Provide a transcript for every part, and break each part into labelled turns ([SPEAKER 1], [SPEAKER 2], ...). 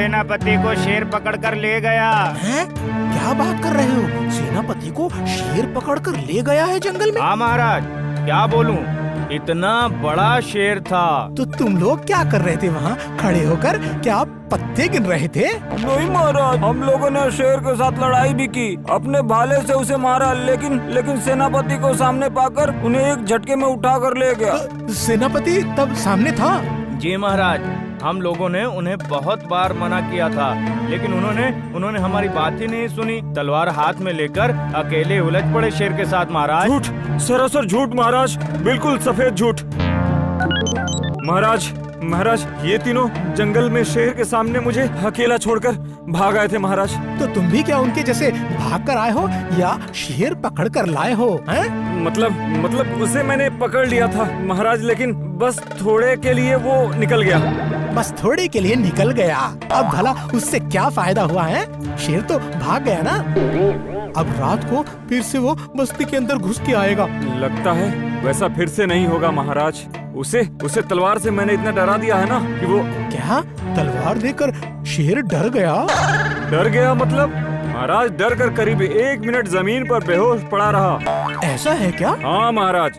[SPEAKER 1] सेनापति को शेर पकड़कर ले गया।
[SPEAKER 2] हैं? क्या बात कर रहे हो? सेनापति को शेर पकड़कर ले गया है जंगल में?
[SPEAKER 1] हाँ महाराज, क्या बोलूं, इतना बड़ा शेर था।
[SPEAKER 2] तो तुम लोग क्या कर रहे थे वहाँ खड़े होकर? क्या आप पत्ते गिन रहे थे?
[SPEAKER 3] नहीं महाराज, हम लोगों ने शेर के साथ लड़ाई भी की, अपने भाले से उसे मारा, लेकिन सेनापति को सामने पाकर उन्हें एक झटके में उठा कर ले गया।
[SPEAKER 2] सेनापति तब सामने था?
[SPEAKER 1] जी महाराज, हम लोगों ने उन्हें बहुत बार मना किया था, लेकिन उन्होंने हमारी बात ही नहीं सुनी। तलवार हाथ में लेकर अकेले उलझ पड़े शेर के साथ महाराज।
[SPEAKER 3] झूठ, सरासर झूठ महाराज, बिल्कुल सफेद झूठ। महाराज, ये तीनों जंगल में शेर के सामने मुझे अकेला छोड़कर भाग आए थे महाराज।
[SPEAKER 2] तो तुम भी क्या उनके जैसे भाग कर आए हो या शेर पकड़ कर लाए हो? हैं?
[SPEAKER 3] मतलब उसे मैंने पकड़ लिया था महाराज, लेकिन बस थोड़े के लिए वो निकल गया।
[SPEAKER 2] बस थोड़े के लिए निकल गया। अब भला उससे क्या फायदा हुआ है? शेर तो भाग गया ना। अब रात को फिर से वो बस्ती के अंदर घुस के आएगा।
[SPEAKER 3] लगता है वैसा फिर से नहीं होगा महाराज। उसे तलवार से मैंने इतना डरा दिया है ना कि वो।
[SPEAKER 2] क्या? तलवार देकर शेर डर गया?
[SPEAKER 3] डर गया मतलब? महाराज, डर कर करीब 1 मिनट जमीन पर बेहोश पड़ा रहा।
[SPEAKER 2] ऐसा है क्या?
[SPEAKER 3] हाँ महाराज,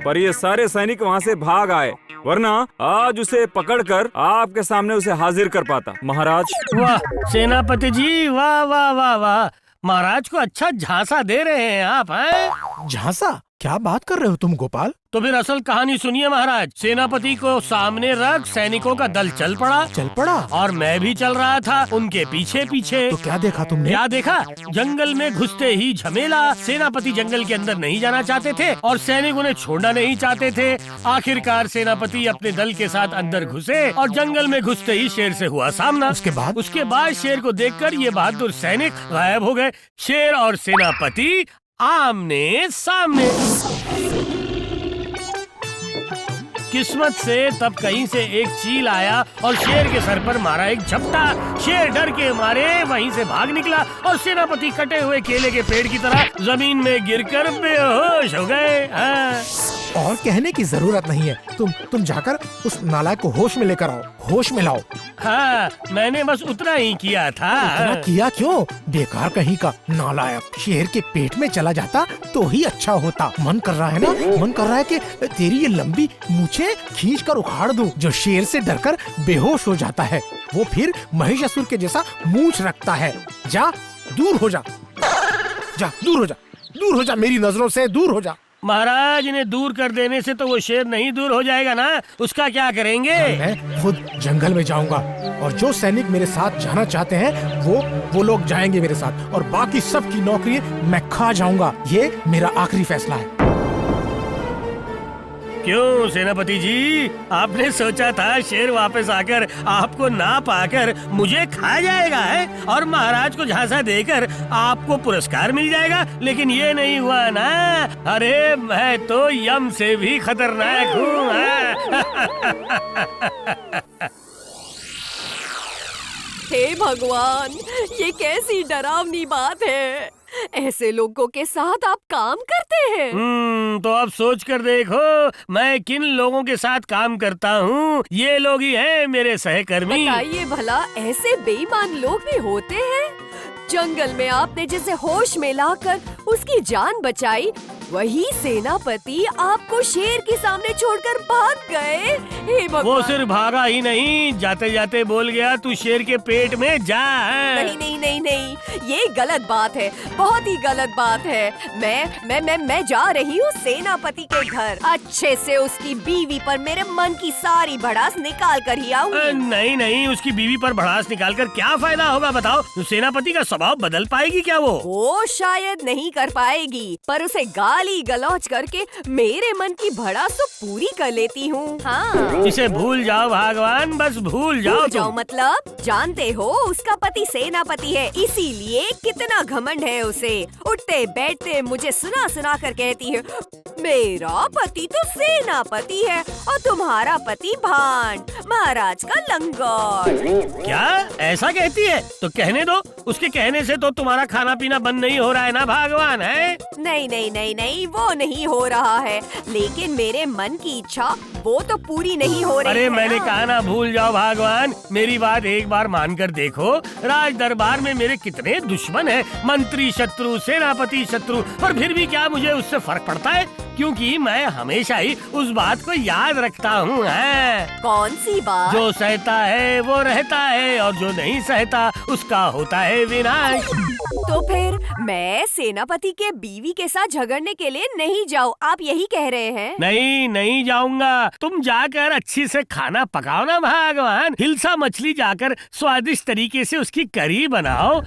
[SPEAKER 3] पर ये सारे सैनिक वहाँ से भाग आए, वरना आज उसे पकड़कर आपके सामने उसे हाजिर कर पाता महाराज।
[SPEAKER 4] वाह सेनापति जी, वाह वाह वाह वाह, महाराज को अच्छा झांसा दे रहे हैं आप। हैं?
[SPEAKER 2] झांसा? क्या बात कर रहे हो तुम गोपाल?
[SPEAKER 4] तो फिर असल कहानी सुनिए महाराज। सेनापति को सामने रख सैनिकों का दल चल पड़ा और मैं भी चल रहा था उनके पीछे पीछे।
[SPEAKER 2] तो क्या देखा तुमने?
[SPEAKER 4] क्या देखा? जंगल में घुसते ही झमेला। सेनापति जंगल के अंदर नहीं जाना चाहते थे और सैनिक उन्हें छोड़ना नहीं चाहते थे। आखिरकार सेनापति अपने दल के साथ अंदर घुसे और जंगल में घुसते ही शेर से हुआ सामना। उसके बाद शेर को देखकर ये बहादुर सैनिक गायब हो गए। शेर और सेनापति आमने सामने। किस्मत से तब कहीं से एक चील आया और शेर के सर पर मारा एक झपटा। शेर डर के मारे वहीं से भाग निकला और सेनापति कटे हुए केले के पेड़ की तरह जमीन में गिरकर बेहोश हो गए।
[SPEAKER 2] और कहने की जरूरत नहीं है। तुम जाकर उस नालायक को होश में लेकर आओ, होश में लाओ।
[SPEAKER 4] हाँ, मैंने बस उतना ही किया था।
[SPEAKER 2] उतना किया क्यों? बेकार कहीं का नालायक। शेर के पेट में चला जाता तो ही अच्छा होता। मन कर रहा है ना, मन कर रहा है कि तेरी ये लंबी मूछें खींच कर उखाड़ दूं। जो शेर से डरकर बेहोश हो जाता है, वो फिर महिषासुर के जैसा मूछ रखता है। जा, दूर हो जा, जा दूर हो जा, दूर हो जा, मेरी नजरों से दूर हो जा।
[SPEAKER 4] महाराज, इन्हें दूर कर देने से तो वो शेर नहीं दूर हो जाएगा ना, उसका क्या करेंगे?
[SPEAKER 2] मैं खुद जंगल में जाऊंगा और जो सैनिक मेरे साथ जाना चाहते हैं वो लोग जाएंगे मेरे साथ, और बाकी सब की नौकरी मैं खा जाऊंगा। ये मेरा आखिरी फैसला है।
[SPEAKER 4] क्यों सेनापति जी, आपने सोचा था शेर वापस आकर आपको ना पाकर मुझे खा जाएगा है और महाराज को झांसा देकर आपको पुरस्कार मिल जाएगा, लेकिन ये नहीं हुआ ना। अरे मैं तो यम से भी खतरनाक हूँ।
[SPEAKER 5] हे भगवान, ये कैसी डरावनी बात है। ऐसे लोगों के साथ आप काम करते हैं?
[SPEAKER 4] तो अब सोच कर देखो मैं किन लोगों के साथ काम करता हूँ। ये लोग ही हैं मेरे सहकर्मी।
[SPEAKER 5] बताइए भला, ऐसे बेईमान लोग भी होते हैं? जंगल में आपने जैसे होश में लाकर उसकी जान बचाई, वही सेनापति आपको शेर के सामने छोड़कर भाग गए। हे भगवान!
[SPEAKER 4] वो सिर्फ भागा ही नहीं, जाते जाते बोल गया तू शेर के पेट में जा।
[SPEAKER 5] नहीं नहीं नहीं नहीं, ये गलत बात है, बहुत ही गलत बात है। मैं जा रही हूँ सेनापति के घर। अच्छे से उसकी बीवी पर मेरे मन की सारी भड़ास निकाल कर ही आऊंगी।
[SPEAKER 4] नहीं नहीं, उसकी बीवी पर भड़ास निकाल कर क्या फायदा होगा बताओ? सेनापति का स्वभाव बदल पाएगी क्या वो
[SPEAKER 5] शायद नहीं कर पाएगी, पर उसे गाली गलौज करके मेरे मन की भड़ास तो पूरी कर लेती हूँ। हाँ,
[SPEAKER 4] इसे भूल जाओ भगवान, बस भूल जाओ।
[SPEAKER 5] मतलब जानते हो उसका पति सेनापति है, इसीलिए कितना घमंड है उसे। उठते बैठते मुझे सुना सुना कर कहती है मेरा पति तो सेनापति है और तुम्हारा पति भांड, महाराज का लंगोट।
[SPEAKER 4] क्या ऐसा कहती है? तो कहने दो, उसके कहने से तो तुम्हारा खाना पीना बंद नहीं हो रहा है ना भगवान, है?
[SPEAKER 5] नहीं नहीं नहीं नहीं, वो नहीं हो रहा है, लेकिन मेरे मन की इच्छा वो तो पूरी नहीं हो रही
[SPEAKER 4] अरे
[SPEAKER 5] है
[SPEAKER 4] मैंने
[SPEAKER 5] ना।
[SPEAKER 4] कहा ना भूल जाओ भगवान, मेरी बात एक बार मानकर देखो। राज दरबार में मेरे कितने दुश्मन हैं, मंत्री शत्रु, सेनापति शत्रु, पर फिर भी क्या मुझे उससे फर्क पड़ता है? क्योंकि मैं हमेशा ही उस बात को याद रखता हूँ।
[SPEAKER 5] कौन सी बात?
[SPEAKER 4] जो सहता है वो रहता है और जो नहीं सहता उसका होता है विनाश।
[SPEAKER 5] तो फिर मैं सेनापति के बीवी के साथ झगड़ने के लिए नहीं जाऊँ, आप यही कह रहे हैं?
[SPEAKER 4] नहीं नहीं जाऊंगा, तुम जाकर अच्छी से खाना पकाओ ना भगवान। हिलसा मछली जाकर स्वादिष्ट तरीके से उसकी करी बनाओ।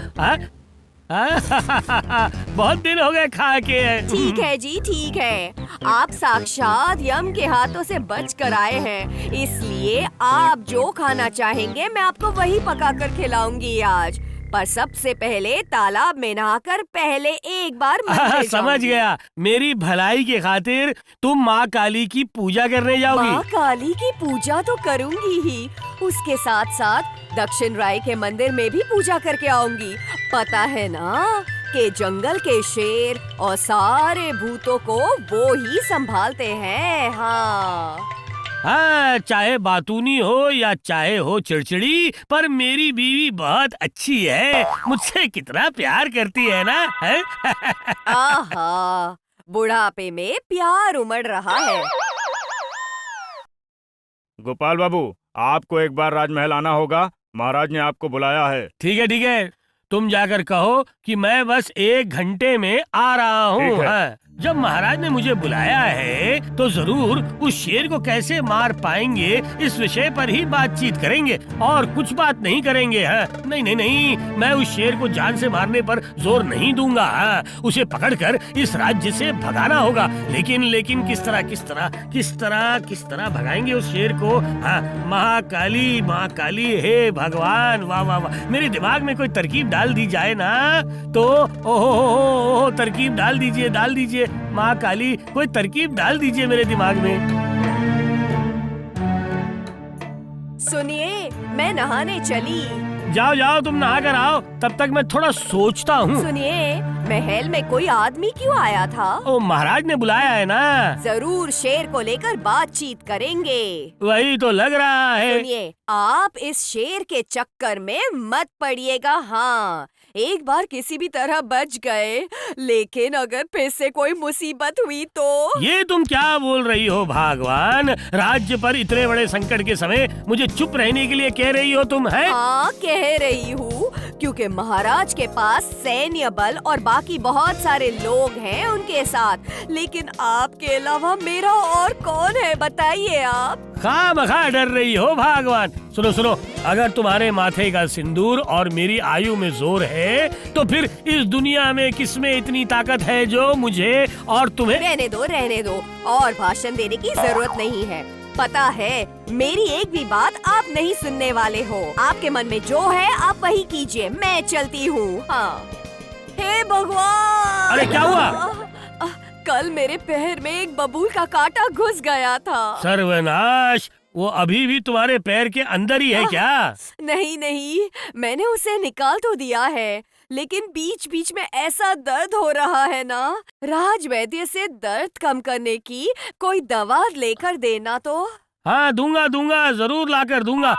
[SPEAKER 4] बहुत दिन हो गए खा के।
[SPEAKER 5] ठीक है जी, ठीक है। आप साक्षात यम के हाथों से बच कर आए हैं, इसलिए आप जो खाना चाहेंगे मैं आपको वही पका कर खिलाऊंगी आज। पर सबसे पहले तालाब में नहाकर पहले एक बार मंदिर
[SPEAKER 4] समझ
[SPEAKER 5] जाऊंगी।
[SPEAKER 4] गया, मेरी भलाई के खातिर तुम माँ काली की पूजा करने जाओगी।
[SPEAKER 5] माँ काली की पूजा तो करूंगी ही, उसके साथ साथ दक्षिण राय के मंदिर में भी पूजा करके आऊंगी। पता है ना कि जंगल के शेर और सारे भूतों को वो ही संभालते हैं।
[SPEAKER 4] हाँ, चाहे बातूनी हो या चाहे हो चिड़चिड़ी, पर मेरी बीवी बहुत अच्छी है, मुझसे कितना प्यार करती है ना, है?
[SPEAKER 5] आहा, बुढ़ापे में प्यार उमड़ रहा है।
[SPEAKER 1] गोपाल बाबू, आपको एक बार राजमहल आना होगा, महाराज ने आपको बुलाया है।
[SPEAKER 4] ठीक है ठीक है, तुम जाकर कहो कि मैं बस 1 घंटे में आ रहा हूँ।
[SPEAKER 1] ठीक है।
[SPEAKER 4] हाँ, जब महाराज ने मुझे बुलाया है तो जरूर उस शेर को कैसे मार पाएंगे इस विषय पर ही बातचीत करेंगे और कुछ बात नहीं करेंगे। हाँ, नहीं नहीं नहीं, मैं उस शेर को जान से मारने पर जोर नहीं दूंगा। हाँ, उसे पकड़कर इस राज्य से भगाना होगा। लेकिन किस तरह भगाएंगे उस शेर को? हाँ, महाकाली, हे भगवान, वाह वाह वाह, मेरे दिमाग में कोई तरकीब डाल दी जाए ना तो। ओहो, तरकीब डाल दीजिए माँ काली, कोई तरकीब डाल दीजिए मेरे दिमाग में।
[SPEAKER 5] सुनिए, मैं नहाने चली।
[SPEAKER 4] जाओ तुम नहा कर आओ, तब तक मैं थोड़ा सोचता हूँ।
[SPEAKER 5] सुनिए, महल में कोई आदमी क्यों आया था?
[SPEAKER 4] ओ, महाराज ने बुलाया है ना।
[SPEAKER 5] जरूर शेर को लेकर बातचीत करेंगे।
[SPEAKER 4] वही तो लग रहा है।
[SPEAKER 5] सुनिए, आप इस शेर के चक्कर में मत पड़िएगा। हाँ, एक बार किसी भी तरह बच गए, लेकिन अगर फिर से कोई मुसीबत हुई तो?
[SPEAKER 4] ये तुम क्या बोल रही हो भगवान? राज्य पर इतने बड़े संकट के समय मुझे चुप रहने के लिए कह रही हो तुम, है?
[SPEAKER 5] हाँ, कह रही हूँ, क्योंकि महाराज के पास सैन्य बल और बाकी बहुत सारे लोग हैं उनके साथ, लेकिन आपके अलावा मेरा और कौन है, बताइए आप।
[SPEAKER 4] खामखा डर रही हो भगवान। सुनो, अगर तुम्हारे माथे का सिंदूर और मेरी आयु में जोर है तो फिर इस दुनिया में किसमें इतनी ताकत है जो मुझे और तुम्हें?
[SPEAKER 5] रहने दो, और भाषण देने की जरूरत नहीं है। पता है, मेरी एक भी बात आप नहीं सुनने वाले हो। आपके मन में जो है आप वही कीजिए, मैं चलती हूँ। हाँ। हे भगवान!
[SPEAKER 4] अरे क्या हुआ?
[SPEAKER 5] कल मेरे पैर में एक बबूल का कांटा घुस गया था।
[SPEAKER 4] सर्वनाश, वो अभी भी तुम्हारे पैर के अंदर ही है क्या?
[SPEAKER 5] नहीं, मैंने उसे निकाल तो दिया है, लेकिन बीच बीच में ऐसा दर्द हो रहा है ना। राज वैद्य से दर्द कम करने की कोई दवा लेकर देना तो।
[SPEAKER 4] हाँ, दूंगा, जरूर लाकर दूंगा।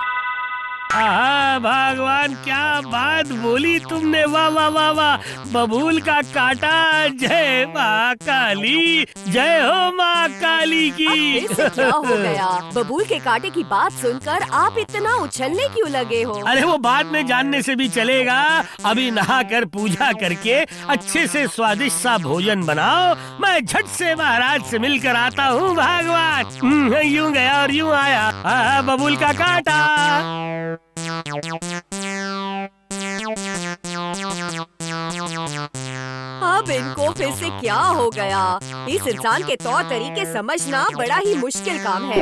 [SPEAKER 4] आहा, भगवान, क्या बात बोली तुमने, वाह वाह वाह वाह। बबूल का कांटा, जय माँ काली, जय हो माँ काली की।
[SPEAKER 5] अब फिर से क्या हो गया? बबूल के कांटे की बात सुनकर आप इतना उछलने क्यों लगे हो?
[SPEAKER 4] अरे वो बाद में जानने से भी चलेगा, अभी नहा कर पूजा करके अच्छे से स्वादिष्ट सा भोजन बनाओ, मैं झट से महाराज से मिलकर आता हूँ भगवान। यूं गया और यूं आया, बबूल का कांटा।
[SPEAKER 5] अब इनको फिर से क्या हो गया? इस इंसान के तौर तरीके समझना बड़ा ही मुश्किल काम है।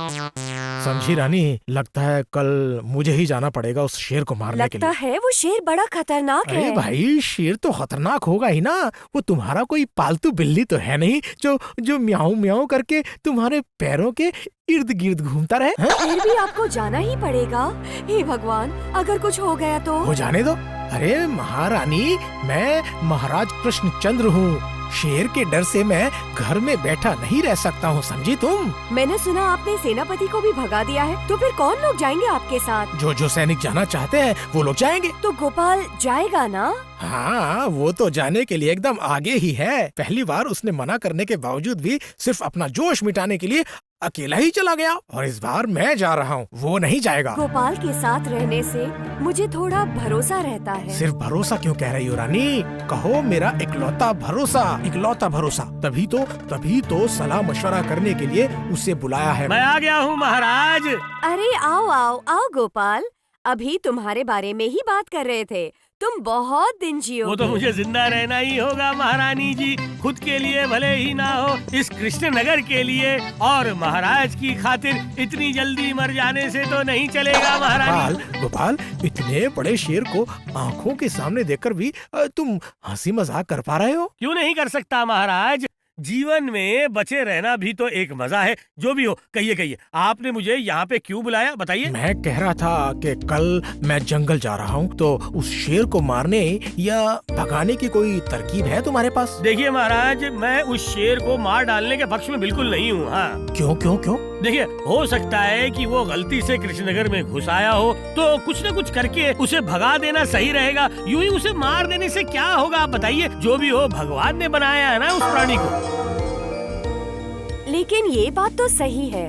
[SPEAKER 2] समझी रानी, लगता है कल मुझे ही जाना पड़ेगा उस शेर को मारने के
[SPEAKER 5] लगता
[SPEAKER 2] लिए।
[SPEAKER 5] है वो शेर बड़ा खतरनाक
[SPEAKER 2] अरे
[SPEAKER 5] है।
[SPEAKER 2] भाई, शेर तो खतरनाक होगा ही ना। वो तुम्हारा कोई पालतू बिल्ली तो है नहीं जो जो म्याऊं म्याऊं करके तुम्हारे पैरों के इर्द गिर्द घूमता रहे। हैं?
[SPEAKER 5] फिर भी आपको जाना ही पड़ेगा। हे भगवान, अगर कुछ हो गया तो?
[SPEAKER 2] हो जाने दो। अरे महारानी, मैं महाराज कृष्णचंद्र हूँ। शेर के डर से मैं घर में बैठा नहीं रह सकता हूँ, समझी तुम?
[SPEAKER 5] मैंने सुना आपने सेनापति को भी भगा दिया है, तो फिर कौन लोग जाएंगे आपके साथ?
[SPEAKER 2] जो जो सैनिक जाना चाहते हैं वो लोग जाएंगे।
[SPEAKER 5] तो गोपाल जाएगा ना?
[SPEAKER 2] हाँ, वो तो जाने के लिए एकदम आगे ही है। पहली बार उसने मना करने के बावजूद भी सिर्फ अपना जोश मिटाने के लिए अकेला ही चला गया, और इस बार मैं जा रहा हूँ, वो नहीं जाएगा।
[SPEAKER 5] गोपाल के साथ रहने से मुझे थोड़ा भरोसा रहता है।
[SPEAKER 2] सिर्फ भरोसा क्यों कह रही हो रानी? कहो मेरा इकलौता भरोसा, इकलौता भरोसा। तभी तो सलाह मशवरा करने के लिए उसे बुलाया है।
[SPEAKER 4] मैं आ गया हूँ महाराज।
[SPEAKER 5] अरे आओ आओ आओ गोपाल, अभी तुम्हारे बारे में ही बात कर रहे थे। तुम बहुत दिन जियोगे।
[SPEAKER 4] वो तो मुझे जिंदा रहना ही होगा महारानी जी, खुद के लिए भले ही ना हो, इस कृष्णनगर के लिए, और महाराज की खातिर इतनी जल्दी मर जाने से तो नहीं चलेगा महारानी।
[SPEAKER 2] गोपाल, इतने बड़े शेर को आंखों के सामने देखकर भी तुम हंसी मजाक कर पा रहे हो?
[SPEAKER 4] क्यों नहीं कर सकता महाराज, जीवन में बचे रहना भी तो एक मजा है। जो भी हो, कहिए आपने मुझे यहाँ पे क्यों बुलाया, बताइए।
[SPEAKER 2] मैं कह रहा था कि कल मैं जंगल जा रहा हूँ, तो उस शेर को मारने या भगाने की कोई तरकीब है तुम्हारे पास?
[SPEAKER 4] देखिए महाराज, मैं उस शेर को मार डालने के पक्ष में बिल्कुल नहीं हूँ। हाँ,
[SPEAKER 2] क्यों?
[SPEAKER 4] देखिए, हो सकता है कि वो गलती से कृष्णनगर में घुस आया हो, तो कुछ न कुछ करके उसे भगा देना सही रहेगा। यूं ही उसे मार देने से क्या होगा, आप बताइए। जो भी हो, भगवान ने बनाया है ना उस प्राणी को।
[SPEAKER 5] लेकिन ये बात तो सही है,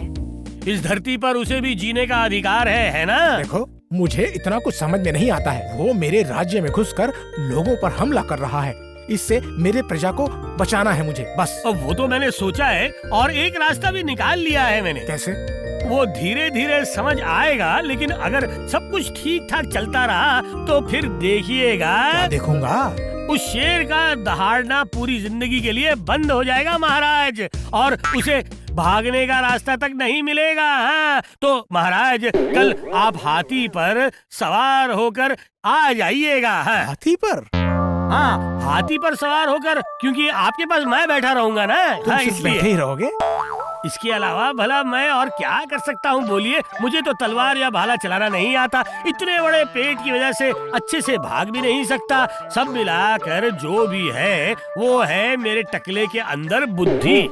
[SPEAKER 4] इस धरती पर उसे भी जीने का अधिकार है ना?
[SPEAKER 2] देखो, मुझे इतना कुछ समझ में नहीं आता है। वो मेरे राज्य में घुसकर लोगों पर हमला कर रहा है। इससे मेरे प्रजा को बचाना है मुझे, बस।
[SPEAKER 4] अब वो तो मैंने सोचा है, और एक रास्ता भी निकाल लिया है मैंने।
[SPEAKER 2] कैसे?
[SPEAKER 4] वो धीरे धीरे समझ आएगा, लेकिन अगर सब कुछ ठीक ठाक चलता रहा तो फिर देखिएगा।
[SPEAKER 2] क्या देखूंगा?
[SPEAKER 4] उस शेर का दहाड़ना पूरी जिंदगी के लिए बंद हो जाएगा महाराज, और उसे भागने का रास्ता तक नहीं मिलेगा। हाँ, तो महाराज, कल आप हाथी पर सवार होकर आ जाइएगा। हाँ,
[SPEAKER 2] हाथी पर?
[SPEAKER 4] हाँ, हाथी पर सवार होकर, क्योंकि आपके पास मैं बैठा रहूंगा ना।
[SPEAKER 2] तुम
[SPEAKER 4] हाँ,
[SPEAKER 2] सिर्फ
[SPEAKER 4] इसलिए।
[SPEAKER 2] बैठे ही रहोगे?
[SPEAKER 4] इसके अलावा भला मैं और क्या कर सकता हूँ, बोलिए। मुझे तो तलवार या भाला चलाना नहीं आता, इतने बड़े पेट की वजह से अच्छे से भाग भी नहीं सकता। सब मिलाकर जो भी है वो है मेरे टकले के अंदर बुद्धि।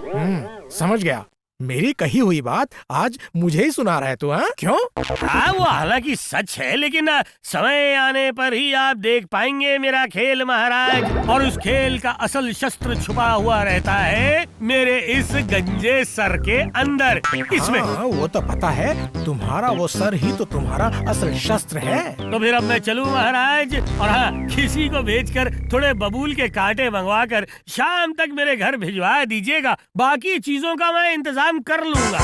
[SPEAKER 2] समझ गया। मेरी कही हुई बात आज मुझे ही सुना रहा है तू, हाँ? क्यों?
[SPEAKER 4] हाँ, वो हालांकि सच है, लेकिन समय आने पर ही आप देख पाएंगे मेरा खेल महाराज। और उस खेल का असल शस्त्र छुपा हुआ रहता है मेरे इस गंजे सर के अंदर, इसमें।
[SPEAKER 2] हाँ, वो तो पता है। तुम्हारा वो सर ही तो तुम्हारा असल शस्त्र है।
[SPEAKER 4] तो फिर अब मैं चलूं महाराज, और हाँ, किसी को भेजकर थोड़े बबूल के कांटे मंगवाकर शाम तक मेरे घर भिजवा दीजिएगा। बाकी चीजों का मैं इंतजाम कर लूंगा।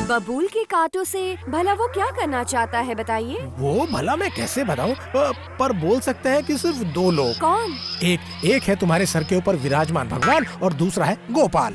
[SPEAKER 5] बबूल के कांटों से भला वो क्या करना चाहता है, बताइए।
[SPEAKER 2] वो भला मैं कैसे बताऊं, पर बोल सकते हैं कि सिर्फ दो लोग।
[SPEAKER 5] कौन?
[SPEAKER 2] एक है तुम्हारे सर के ऊपर विराजमान भगवान, और दूसरा है गोपाल।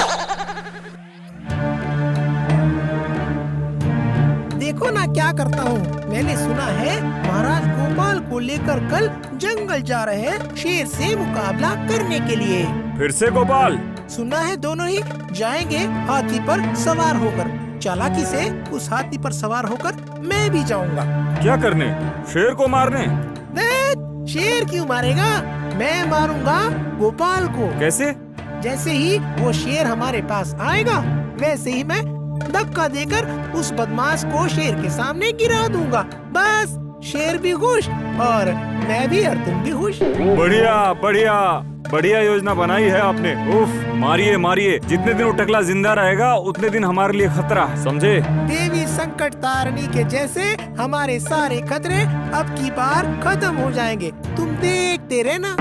[SPEAKER 2] देखो ना क्या करता हूँ। मैंने सुना है महाराज गोपाल को लेकर कल जंगल जा रहे हैं शेर से मुकाबला करने के लिए।
[SPEAKER 3] फिर से गोपाल?
[SPEAKER 2] सुना है दोनों ही जाएंगे हाथी पर सवार होकर। चालाकी से उस हाथी पर सवार होकर मैं भी जाऊंगा।
[SPEAKER 3] क्या करने? शेर को मारने?
[SPEAKER 2] शेर क्यों मारेगा? मैं मारूंगा गोपाल को।
[SPEAKER 3] कैसे?
[SPEAKER 2] जैसे ही वो शेर हमारे पास आएगा, वैसे ही मैं धक्का देकर उस बदमाश को शेर के सामने गिरा दूंगा। बस, शेर भी खुश और मैं भी, और तुम भी खुश।
[SPEAKER 3] बढ़िया योजना बनाई है आपने। उफ, मारिए। जितने दिन वो टकला जिंदा रहेगा उतने दिन हमारे लिए खतरा है, समझे?
[SPEAKER 2] देवी संकट तारणी के जैसे हमारे सारे खतरे अब की बार खत्म हो जाएंगे। तुम देखते रहना।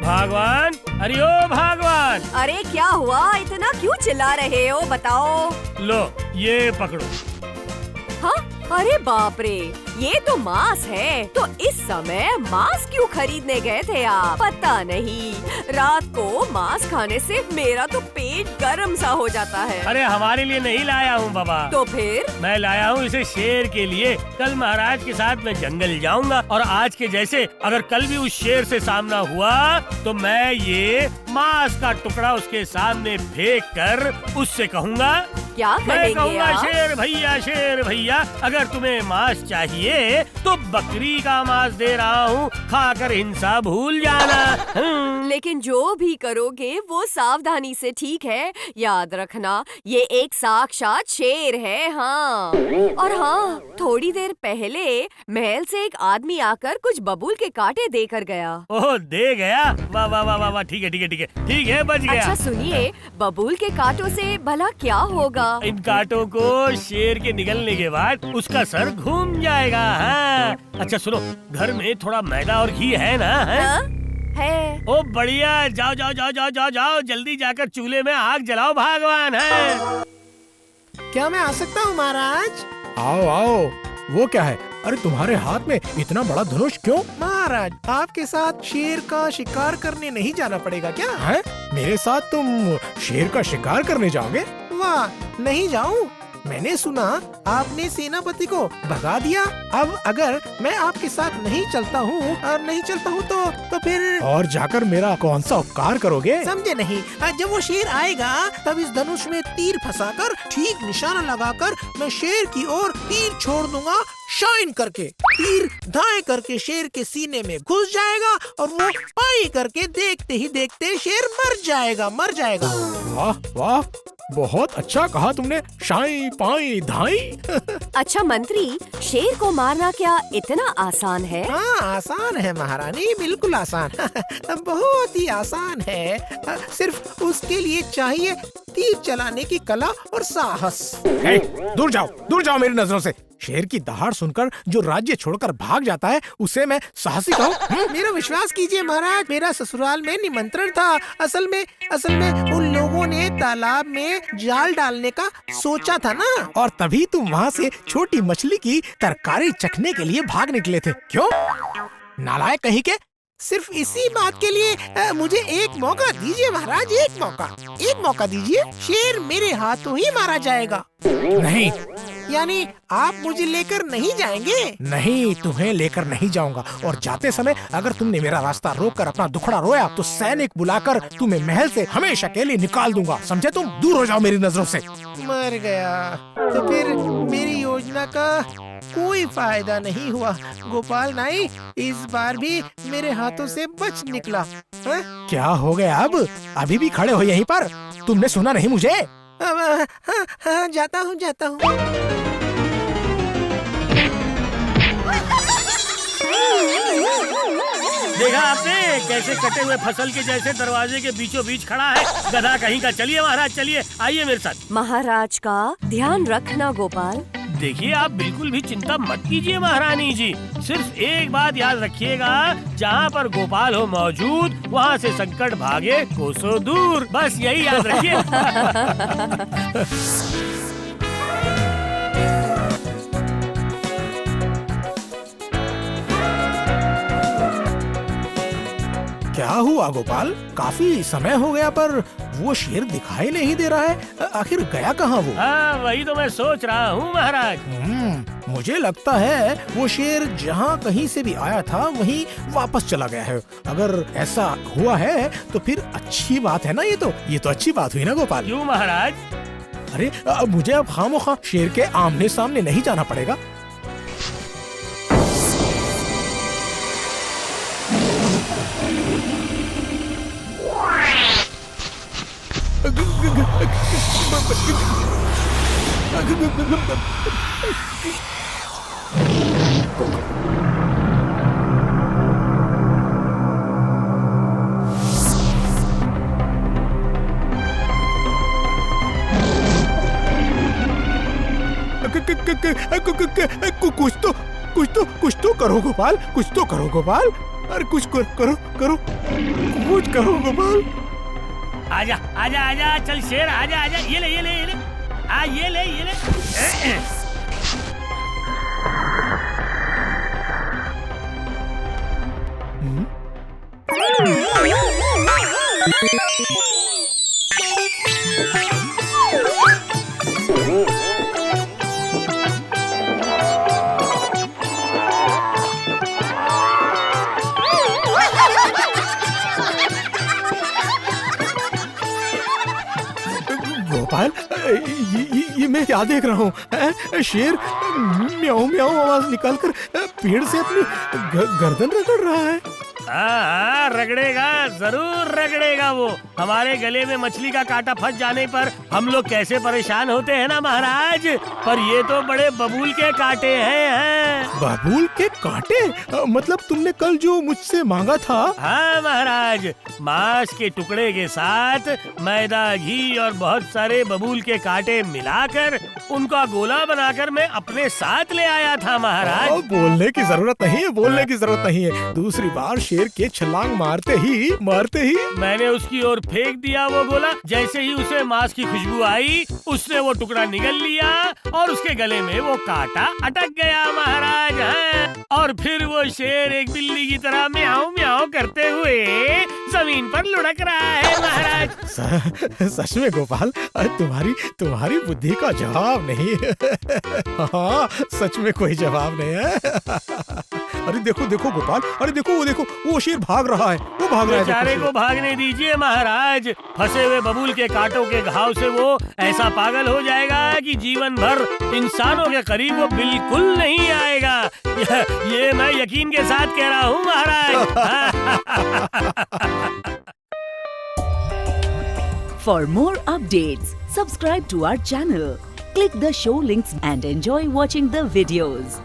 [SPEAKER 4] भगवान, अरे ओ भगवान।
[SPEAKER 5] अरे क्या हुआ, इतना क्यों चिल्ला रहे हो, बताओ।
[SPEAKER 4] लो, ये पकड़ो।
[SPEAKER 5] हाँ? अरे बाप रे, ये तो मांस है। तो इस समय मांस क्यों खरीदने गए थे आप? पता नहीं, रात को मांस खाने से मेरा तो पेट गर्म सा हो जाता है।
[SPEAKER 4] अरे हमारे लिए नहीं लाया हूँ बाबा,
[SPEAKER 5] तो फिर?
[SPEAKER 4] मैं लाया हूँ इसे शेर के लिए। कल महाराज के साथ मैं जंगल जाऊंगा और आज के जैसे अगर कल भी उस शेर से सामना हुआ तो मैं ये मांस का टुकड़ा उसके सामने फेंक कर उससे कहूँगा,
[SPEAKER 5] क्या
[SPEAKER 4] मैं
[SPEAKER 5] करेंगे
[SPEAKER 4] कहूँगा,
[SPEAKER 5] आप?
[SPEAKER 4] शेर भैया अगर तुम्हें मांस चाहिए तो बकरी का मांस दे रहा हूँ, खाकर हिंसा भूल जाना।
[SPEAKER 5] लेकिन जो भी करोगे वो सावधानी से, ठीक है? याद रखना ये एक साक्षात शेर है। हाँ, और हाँ, थोड़ी देर पहले महल से एक आदमी आकर कुछ बबूल के कांटे देकर गया।
[SPEAKER 4] ओह, दे गया? वाह वाह वाह वाह, ठीक है ठीक है ठीक है ठीक है, बच गया।
[SPEAKER 5] अच्छा सुनिए, बबूल के कांटों से भला क्या होगा?
[SPEAKER 4] इन कांटों को शेर के निगलने के बाद उसका सर घूम जाएगा। हाँ। अच्छा सुनो, घर में थोड़ा मैदा और घी है ना?
[SPEAKER 5] हाँ? है।
[SPEAKER 4] ओ बढ़िया, जाओ जाओ जाओ जाओ जाओ जाओ, जल्दी जाकर चूल्हे में आग जलाओ, भगवान है।
[SPEAKER 2] क्या मैं आ सकता हूँ महाराज? आओ आओ। वो क्या है? अरे तुम्हारे हाथ में इतना बड़ा धनुष क्यों? महाराज, आपके साथ शेर का शिकार करने नहीं जाना पड़ेगा क्या? है? मेरे साथ तुम शेर का शिकार करने जाओगे? वाह, नहीं जाऊं? मैंने सुना आपने सेनापति को भगा दिया। अब अगर मैं आपके साथ नहीं चलता हूँ तो फिर और जाकर मेरा कौन सा उपकार करोगे? समझे नहीं? जब वो शेर आएगा तब इस धनुष में तीर फंसाकर ठीक निशाना लगाकर मैं शेर की ओर तीर छोड़ दूंगा। शाइन करके तीर दाएं करके शेर के सीने में घुस जाएगा और वो पाई करके देखते ही देखते शेर मर जाएगा। वाह वाह, बहुत अच्छा कहा तुमने। शाई पाई धाई।
[SPEAKER 5] अच्छा मंत्री, शेर को मारना क्या इतना आसान है?
[SPEAKER 2] हाँ, आसान है महारानी, बिल्कुल आसान। बहुत ही आसान है। सिर्फ उसके लिए चाहिए तीर चलाने की कला और साहस। दूर जाओ मेरी नजरों से। शेर की दहाड़ सुनकर जो राज्य छोड़कर भाग जाता है उसे मैं साहसी कहूँ? मेरा विश्वास कीजिए महाराज, मेरा ससुराल में निमंत्रण था। असल में उन लोगों ने तालाब में जाल डालने का सोचा था ना, और तभी तुम वहाँ से छोटी मछली की तरकारी चखने के लिए भाग निकले थे। क्यों? नालायक कहीं के। सिर्फ इसी बात के लिए मुझे एक मौका दीजिए महाराज, एक मौका दीजिए। शेर मेरे हाथों ही मारा जाएगा। नहीं, यानी आप मुझे लेकर नहीं जाएंगे? नहीं, तुम्हें लेकर नहीं जाऊंगा। और जाते समय अगर तुमने मेरा रास्ता रोककर अपना दुखड़ा रोया तो सैनिक बुलाकर तुम्हें महल से हमेशा के लिए निकाल दूंगा। समझे तुम? दूर हो जाओ मेरी नजरों से। मर गया तो फिर मेरी योजना का कोई फायदा नहीं हुआ। गोपाल नाई इस बार भी मेरे हाथों से बच निकला। हा? क्या हो गया अब? अभी भी खड़े हो यहीं पर? तुमने सुना नहीं मुझे? हाँ, जाता हूँ।
[SPEAKER 4] देखा आपने कैसे कटे हुए फसल के जैसे दरवाजे के बीचों बीच खड़ा है, गधा कहीं का। चलिए महाराज, चलिए, आइए मेरे साथ।
[SPEAKER 5] महाराज का ध्यान रखना गोपाल।
[SPEAKER 4] देखिए, आप बिल्कुल भी चिंता मत कीजिए महारानी जी। सिर्फ एक बात याद रखिएगा, जहाँ पर गोपाल हो मौजूद वहाँ से संकट भागे कोसों दूर। बस यही याद रखिए।
[SPEAKER 2] क्या हुआ गोपाल? काफी समय हो गया पर वो शेर दिखाई नहीं दे रहा है। आखिर गया कहाँ वो?
[SPEAKER 4] हाँ, वही तो मैं सोच रहा हूँ महाराज।
[SPEAKER 2] मुझे लगता है वो शेर जहाँ कहीं से भी आया था वहीं वापस चला गया है। अगर ऐसा हुआ है तो फिर अच्छी बात है ना। ये तो अच्छी बात हुई ना गोपाल?
[SPEAKER 4] क्यों महाराज?
[SPEAKER 2] अरे मुझे अब खामोखा शेर के आमने सामने नहीं जाना पड़ेगा। कुछ तो करो गोपाल, कुछ तो करो गोपाल। अरे कुछ करो कुछ करो गोपाल।
[SPEAKER 4] आजा आजा आजा, चल शेर, आजा आजा, ये ले ये ले।
[SPEAKER 2] गोपाल, ये मैं क्या देख रहा हूँ? शेर म्याऊं म्याऊं आवाज निकालकर पेड़ से अपनी गर्दन रगड़ रहा है।
[SPEAKER 4] हाँ, रगड़ेगा, जरूर रगड़ेगा वो। हमारे गले में मछली का कांटा फंस जाने पर हम लोग कैसे परेशान होते हैं ना महाराज, पर ये तो बड़े बबूल के कांटे हैं।
[SPEAKER 2] बबूल के कांटे? मतलब तुमने कल जो मुझसे मांगा था?
[SPEAKER 4] हाँ महाराज, मांस के टुकड़े के साथ मैदा, घी और बहुत सारे बबूल के कांटे मिलाकर उनका गोला बनाकर मैं अपने साथ ले आया था महाराज।
[SPEAKER 2] बोलने की जरूरत नहीं है, बोलने की जरूरत नहीं है। दूसरी बार शेर के छलांग मारते ही
[SPEAKER 4] मैंने उसकी ओर फेंक दिया वो गोला। जैसे ही उसे मांस की खुशबू आई, उसने वो टुकड़ा निगल लिया और उसके गले में वो कांटा अटक गया महाराज। हाँ। और फिर वो शेर एक बिल्ली की तरह म्याऊं म्याऊं करते हुए जमीन पर लुढ़क रहा है महाराज।
[SPEAKER 2] सच में गोपाल, तुम्हारी बुद्धि का जवाब नहीं। हाँ, सच में कोई जवाब नहीं है। अरे देखो देखो गोपाल, अरे देखो वो शेर भाग रहा है, वो भाग रहा है।
[SPEAKER 4] बेचारे को भागने दीजिए महाराज, फंसे हुए बबूल के कांटों के घाव से वो ऐसा पागल हो जाएगा कि जीवन भर इंसानों के करीब वो बिल्कुल नहीं आएगा। ये मैं यकीन के साथ कह रहा हूँ महाराज।
[SPEAKER 6] For more updates, subscribe to our channel, click the show links and enjoy watching the videos.